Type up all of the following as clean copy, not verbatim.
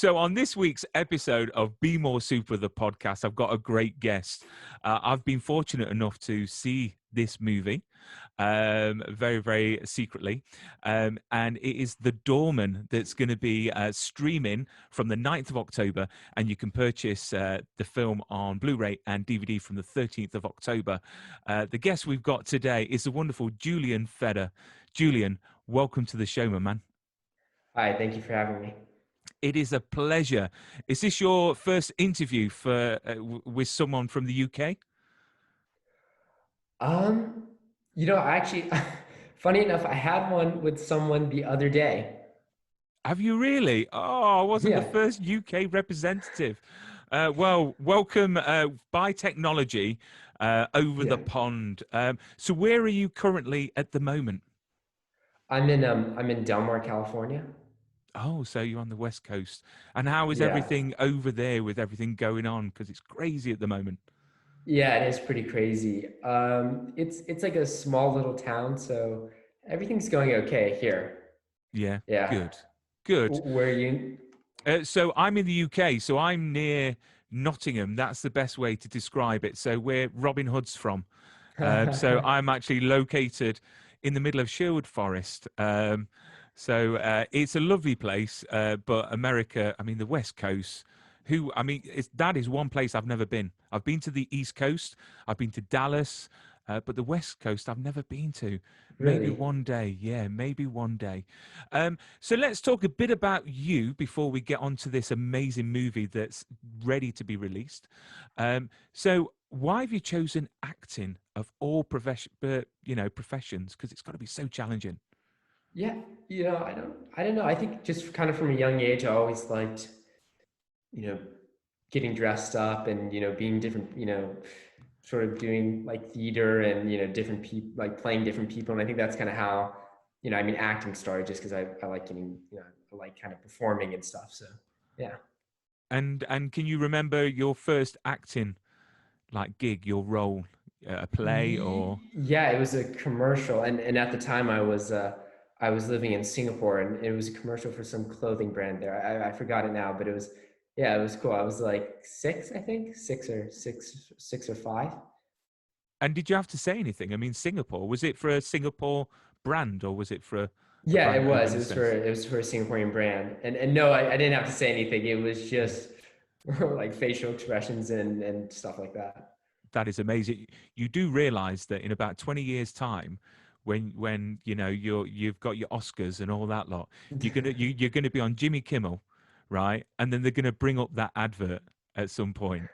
So on this week's episode of Be More Super, the podcast, I've got a great guest. I've been fortunate enough to see this movie very, very secretly. And it is The Doorman that's going to be streaming from the 9th of October. And you can purchase the film on Blu-ray and DVD from the 13th of October. The guest we've got today is the wonderful Julian Feder. Julian, welcome to the show, my man. Hi, thank you for having me. It is a pleasure. Is this your first interview with someone from the UK? Actually, funny enough, I had one with someone the other day. Have you really? Oh, I wasn't the Yeah. first UK representative. Well, welcome by technology over the pond. So where are you currently at the moment? I'm in Delmar, California. Oh, so you're on the West Coast. And how is Yeah. everything over there with everything going on? Because it's crazy at the moment. Yeah, it is pretty crazy. It's like a small little town, so everything's going okay here. Yeah. Yeah. Good. Where are you? So I'm in the UK, so I'm near Nottingham. That's the best way to describe it. So where Robin Hood's from. So I'm actually located in the middle of Sherwood Forest. So it's a lovely place, but America, I mean, the West Coast, that is one place I've never been. I've been to the East Coast, I've been to Dallas, but the West Coast I've never been to. Really? Maybe one day, yeah, maybe one day. So let's talk a bit about you before we get onto this amazing movie that's ready to be released. So why have you chosen acting of all professions? Because it's got to be so challenging. Yeah, I don't know. I think just kind of from a young age, I always liked, getting dressed up and, being different, sort of doing like theater and, different people, like playing different people. And I think that's kind of how, acting started just because I like getting, I like kind of performing and stuff. So, yeah. And can you remember your first acting like gig, your role, a play or? Yeah, it was a commercial. And at the time I was living in Singapore and it was a commercial for some clothing brand there. I forgot it now, but it was cool. I was like six, I think, six or five. And did you have to say anything? I mean, Singapore, was it for a Singapore brand or was it for a Yeah, it brand over was. in It the was States? for a Singaporean brand. And no, I didn't have to say anything. It was just like facial expressions and stuff like that. That is amazing. You do realize that in about 20 years' time, when you've got your Oscars and all that lot, you're gonna be on Jimmy Kimmel, right? And then they're gonna bring up that advert at some point.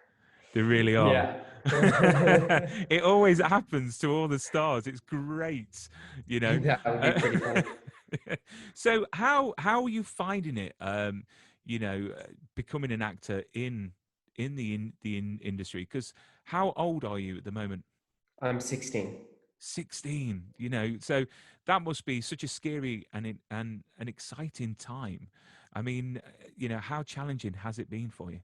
They really are. Yeah. It always happens to all the stars. It's great, you know. That would be pretty funny. So how are you finding it? Becoming an actor in the industry. Because how old are you at the moment? I'm 16. 16. So that must be such a scary and an exciting time. I mean, how challenging has it been for you?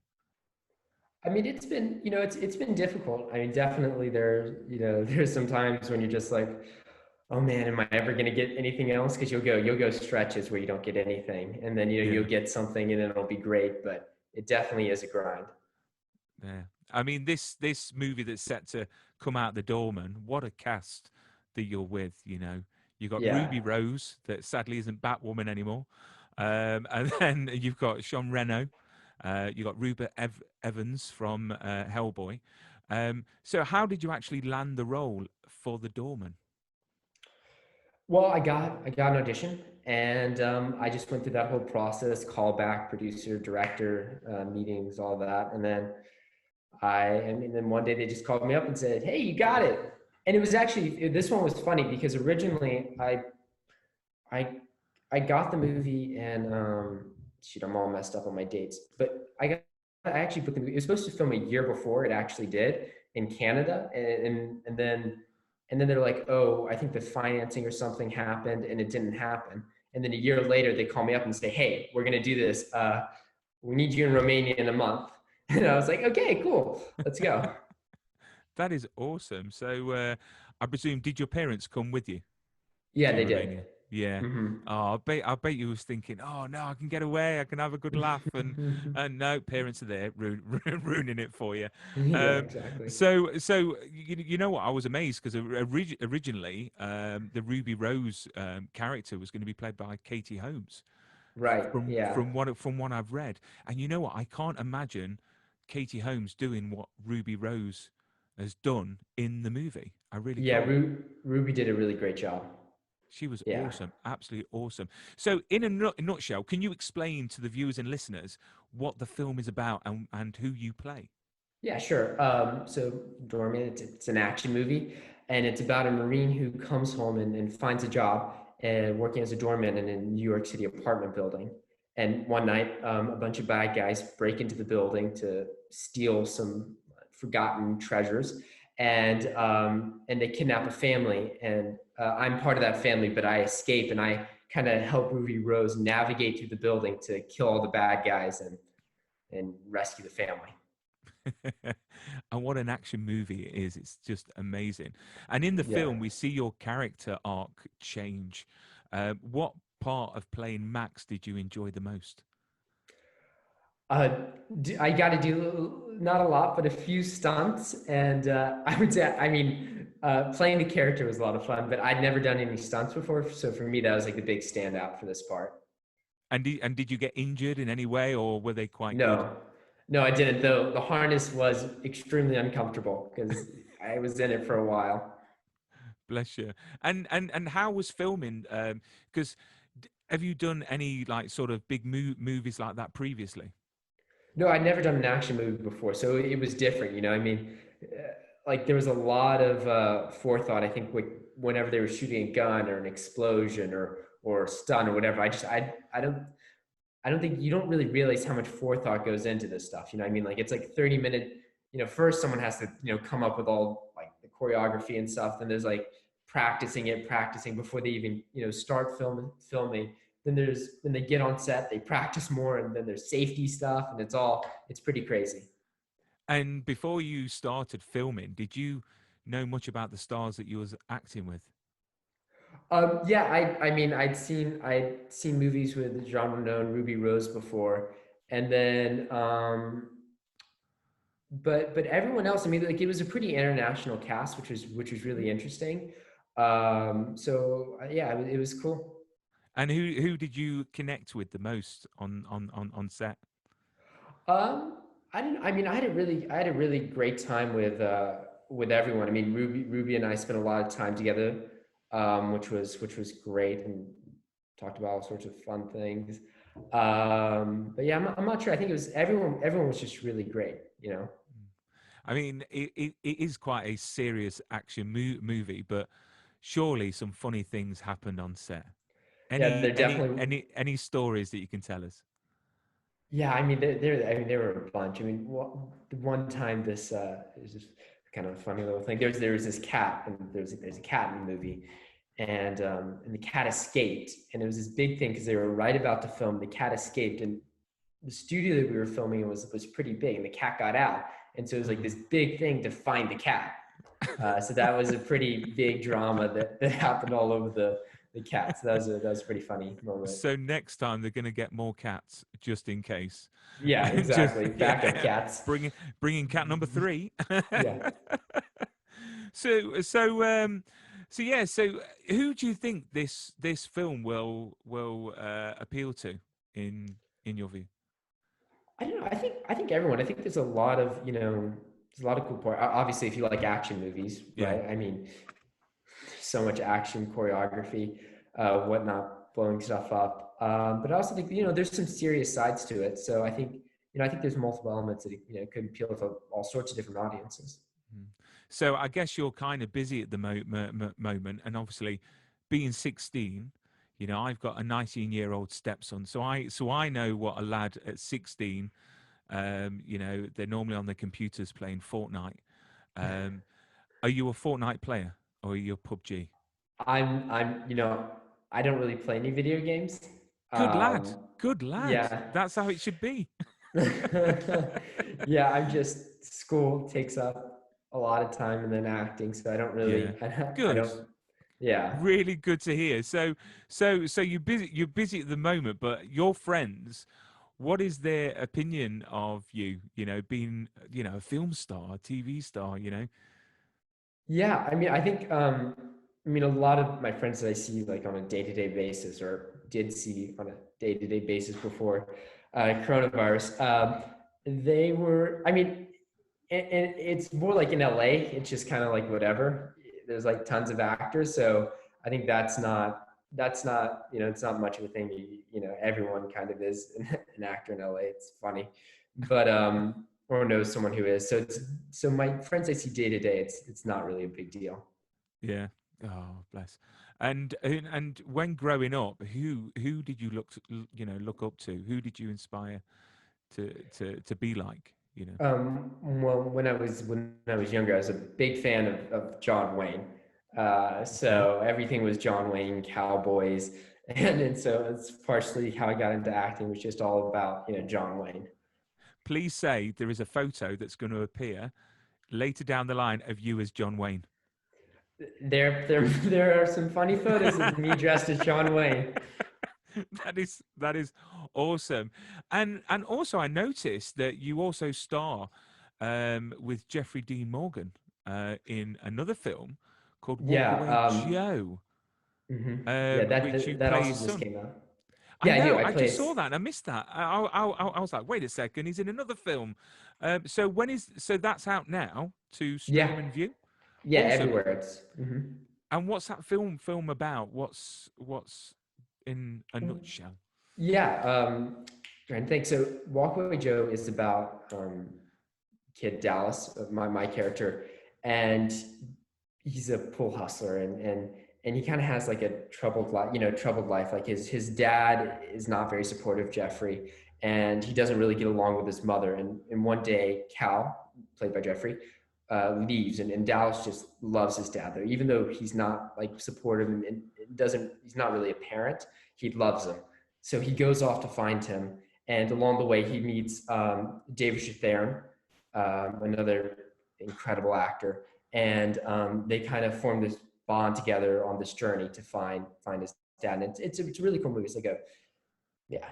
I mean, it's been, it's been difficult. I mean, definitely there's some times when you're just like, oh man, am I ever going to get anything else? Because you'll go stretches where you don't get anything, and then Yeah. you'll get something, and then it'll be great. But it definitely is a grind. Yeah. I mean, this movie that's set to come out, The Doorman, what a cast that you're with, You got Yeah, Ruby Rose, that sadly isn't Batwoman anymore. And then you've got Sean Reno. You got Rupert Evans from Hellboy. So how did you actually land the role for The Doorman? well, I got an audition, and I just went through that whole process: callback, producer, director, meetings, all that, and then and then one day they just called me up and said, "Hey, you got it." And it was actually, this one was funny because originally I I got the movie, and shoot, I'm all messed up on my dates, but I actually put the movie. It was supposed to film a year before it actually did in Canada, and then they're like, "Oh, I think the financing or something happened and it didn't happen." And then a year later they call me up and say, "Hey, we're gonna do this. We need you in Romania in a month." And I was like, "Okay, cool, let's go." That is awesome. So I presume, did your parents come with you Yeah, to they did. Romania? Yeah. Hmm. Oh, I bet you was thinking, oh no, I can get away, I can have a good laugh, and no, parents are there ruining it for you. Yeah, Um, exactly. so you know what? I was amazed because originally the Ruby Rose character was going to be played by Katie Holmes Right. from Yeah. from what I've read, and you know what? I can't imagine Katie Holmes doing what Ruby Rose has done in the movie. I really Yeah. can't. Ruby did a really great job. She was Yeah. awesome, absolutely awesome. So, in a nutshell, can you explain to the viewers and listeners what the film is about and who you play? Yeah, sure. So Doorman, it's an action movie, and it's about a Marine who comes home and finds a job working as a doorman in a New York City apartment building. And one night, a bunch of bad guys break into the building to steal some forgotten treasures, and they kidnap a family. And I'm part of that family, but I escape, and I kind of help Ruby Rose navigate through the building to kill all the bad guys and rescue the family. And what an action movie it is. It's just amazing. And in the Yeah. film, we see your character arc change. What part of playing Max did you enjoy the most? Uh, I got to do not a lot, but a few stunts, and I would say, I mean, playing the character was a lot of fun. But I'd never done any stunts before, so for me, that was like the big standout for this part. And did you get injured in any way, or were they quite good? No, no, I didn't. Though the harness was extremely uncomfortable because I was in it for a while. Bless you. And how was filming? Because have you done any like sort of big movies like that previously? No, I'd never done an action movie before, so it was different. I mean, like there was a lot of forethought. I think whenever they were shooting a gun or an explosion or a stun or whatever, I don't think you don't really realize how much forethought goes into this stuff. I mean, like it's like 30-minute. First someone has to come up with all like the choreography and stuff. Then there's like practicing before they even start filming. Then they get on set, they practice more, and then there's safety stuff, and it's pretty crazy. And before you started filming, did you know much about the stars that you was acting with? Yeah, I mean, I'd seen movies with Jean Reno and Ruby Rose before, and then but everyone else, I mean, like it was a pretty international cast, which was really interesting. So yeah, it was cool. And who did you connect with the most on set? Um, I didn't. I mean, I had a really great time with everyone. I mean, Ruby and I spent a lot of time together, which was great, and talked about all sorts of fun things. But yeah, I'm not sure. I think it was everyone. Everyone was just really great. I mean, it is quite a serious action movie, but surely some funny things happened on set. Yeah, Any they're any definitely. any any stories that you can tell us? Yeah, I mean, there were a bunch. I mean, one time is just kind of a funny little thing. There was this cat, and there's a cat in the movie, and the cat escaped, and it was this big thing because they were right about to film. The cat escaped, and the studio that we were filming in was pretty big, and the cat got out, and so it was like this big thing to find the cat. So that was a pretty big drama that happened all over the cat. So that was a pretty funny moment. So next time they're going to get more cats just in case. Yeah, Just exactly. Backup yeah, cats. bringing cat number three. Yeah. so so um so who do you think this film will appeal to in your view? I don't know. I think everyone. I think there's a lot of cool part. Obviously, if you like action movies, Yeah. right? I mean, so much action, choreography, whatnot, blowing stuff up. But I also think there's some serious sides to it. So I think there's multiple elements that could appeal to all sorts of different audiences. Mm. So I guess you're kind of busy at the moment, and obviously, being 16, I've got a 19-year-old stepson, so I know what a lad at 16, they're normally on their computers playing Fortnite. Um, are you a Fortnite player or are you a PUBG? I'm I don't really play any video games. Good lad, Um, good lad. yeah. That's how it should be. Yeah, I'm just school takes up a lot of time and then acting, so I don't Yeah, really I good. don't Yeah. Really good to hear. So you're busy at the moment, but your friends, what is their opinion of you? Being a film star, a TV star. Yeah, I mean, I think, I mean, a lot of my friends that I see like on a day-to-day basis, or did see on a day-to-day basis before coronavirus, they were, I mean, and it's more like in LA, it's just kind of like whatever. There's like tons of actors, so I think that's not it's not much of a thing. Everyone kind of is an actor in LA. It's funny, but or knows someone who is. So my friends I see day to day, it's not really a big deal. Yeah. Oh, bless. And when growing up, who did you look up to? Who did you inspire to be like? Well, when I was younger, I was a big fan of John Wayne. Okay. So everything was John Wayne, cowboys, and so it's partially how I got into acting, was just all about John Wayne. Please say there is a photo that's going to appear later down the line of you as John Wayne. There are some funny photos of me dressed as John Wayne. That is awesome. And also I noticed that you also star with Jeffrey Dean Morgan in another film called Yeah, Walkaway Joe, yeah. which you That play also his just son. came out. I Yeah, I do. know. I I just played. saw that and I missed that. I was like, wait a second, he's in another film. So that's out now to Yeah, stream and view. yeah. Awesome. Everywhere it's. And what's that film about? What's in a nutshell? Yeah. Trying to think. So, Walkaway Joe is about kid Dallas, my character, and he's a pool hustler, and he kind of has like a troubled life. Like his dad is not very supportive of Jeffrey, and he doesn't really get along with his mother. And one day, Cal, played by Jeffrey, leaves, and Dallas just loves his dad there, even though he's not like supportive and doesn't. He's not really a parent. He loves him, so he goes off to find him. And along the way, he meets David Chatharin, another incredible actor, and they kind of form this bond together on this journey to find his dad. And it's a really cool movie. It's like a yeah,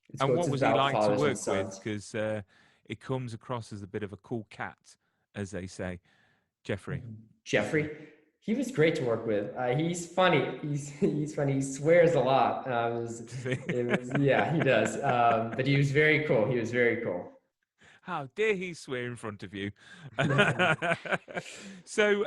it's And cool. what It's was he about like to fathers and work with? sons. Because it comes across as a bit of a cool cat, as they say, Jeffrey. Jeffrey, he was great to work with. He's funny. He's funny. He swears a lot. Yeah, he does. But he was very cool. He was very cool. How dare he swear in front of you? so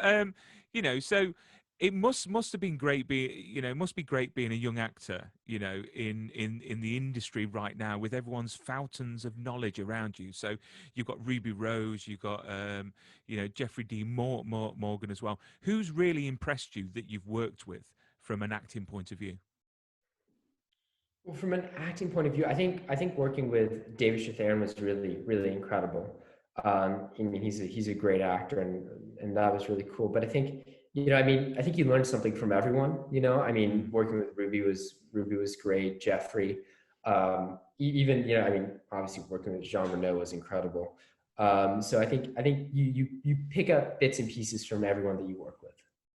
so it must have been great being it must be great being a young actor, in the industry right now with everyone's fountains of knowledge around you. So you've got Ruby Rose, you've got Jeffrey D. Morgan as well. Who's really impressed you that you've worked with from an acting point of view? Well, from an acting point of view, I think working with David Strathairn was really incredible. I mean, he's a great actor, and that was really cool. But I think I mean, I think you learned something from everyone. I mean, Mm, working with Ruby was great. Jeffrey, even I mean, obviously working with Jean Renault was incredible. So I think you pick up bits and pieces from everyone that you work with.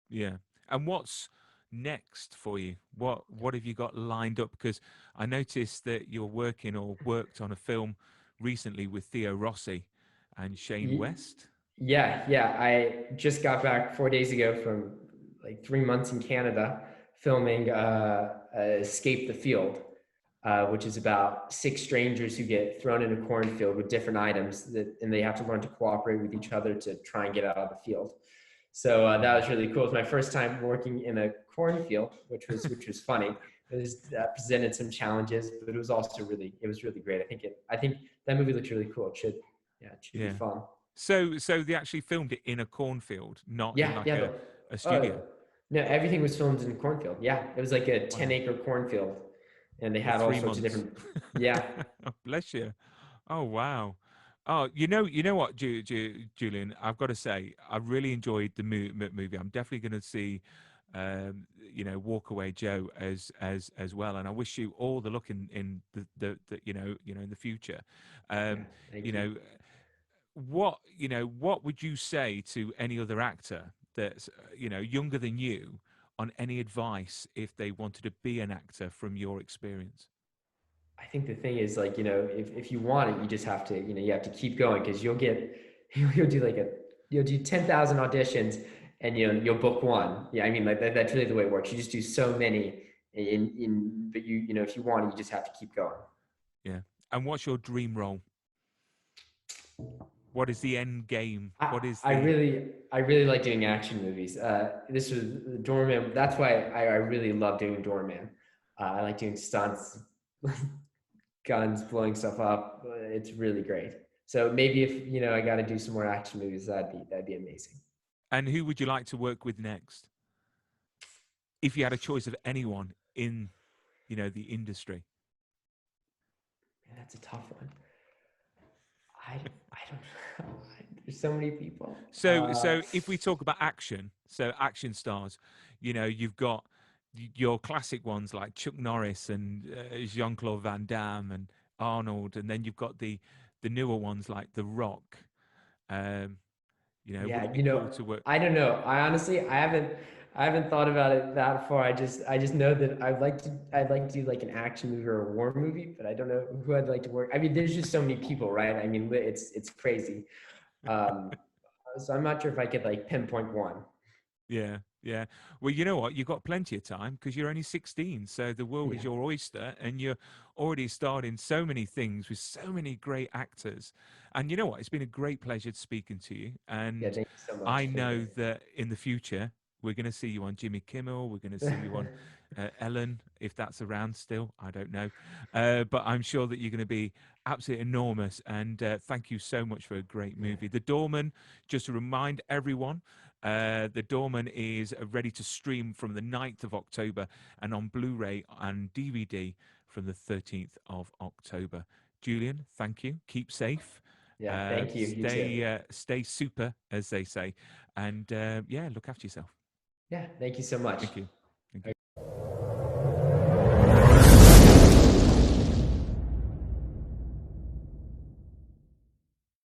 yeah. And what's next for you? What have you got lined up? Because I noticed that you're working or worked on a film recently with Theo Rossi and Shane West. Yeah. I just got back 4 days ago from like 3 months in Canada filming Escape the Field, which is about six strangers who get thrown in a cornfield with different items and they have to learn to cooperate with each other to try and get out of the field. So that was really cool. It was my first time working in a cornfield, which was funny. Presented some challenges, but it was really great. I think that movie looks really cool. It should be Yeah. fun. So they actually filmed it in a cornfield, not in Yeah, like yeah. a Uh, studio. no, everything was filmed in cornfield. Yeah, it was like a 10 Wow. acre cornfield, and they For had all three sorts of months. different. Yeah, Bless you. Oh wow. Oh, you know what, Julian? I've got to say, I really enjoyed the movie. I'm definitely going to see, Walk Away Joe as well. And I wish you all the luck in the in the future. yeah. Um, you Thank you. know, what would you say to any other actor that's younger than you on any advice if they wanted to be an actor from your experience? I think the thing is, like, if you want it, you just have to, you have to keep going, because you'll get, you'll do like you'll do 10,000 auditions, and you'll book one. Yeah, I mean, like that's really the way it works. You just do so many but if you want it, you just have to keep going. Yeah. And what's your dream role? What is the end game? I, What is I the really I really like doing action movies. This was Doorman. That's why I really love doing Doorman. I like doing stunts, guns, blowing stuff up. It's really great. So maybe if I got to do some more action movies, that'd be amazing. and who would you like to work with next? If you had a choice of anyone in, the industry. Man, that's a tough one. I don't know. There's so many people. So if we talk about action, so action stars, you've got your classic ones like Chuck Norris and Jean-Claude Van Damme and Arnold, and then you've got the newer ones like The Rock. Um, would Yeah, it be cool to work? I don't know. I haven't thought about it that far. I just know that I'd like to do like an action movie or a war movie, but I don't know who I'd like to work. I mean, there's just so many people, right? I mean, it's crazy. Um, so I'm not sure if I could like pinpoint one. Yeah, yeah. Well, you know what? You've got plenty of time because you're only 16. So the world is Yeah. your oyster, and you're already starting so many things with so many great actors. And you know what? It's been a great pleasure speaking to you. Yeah, And thank you so much. I It's been know great. that in the future, we're going to see you on Jimmy Kimmel. We're going to see you on Ellen, if that's around still. I don't know. But I'm sure that you're going to be absolutely enormous. And thank you so much for a great Yeah. movie. The Doorman, just to remind everyone, the Doorman is ready to stream from the 9th of October and on Blu-ray and DVD from the 13th of October. Julian, thank you. Keep safe. Yeah, thank you. You too. Stay super, as they say, and yeah, look after yourself. Yeah, thank you so much. Thank you.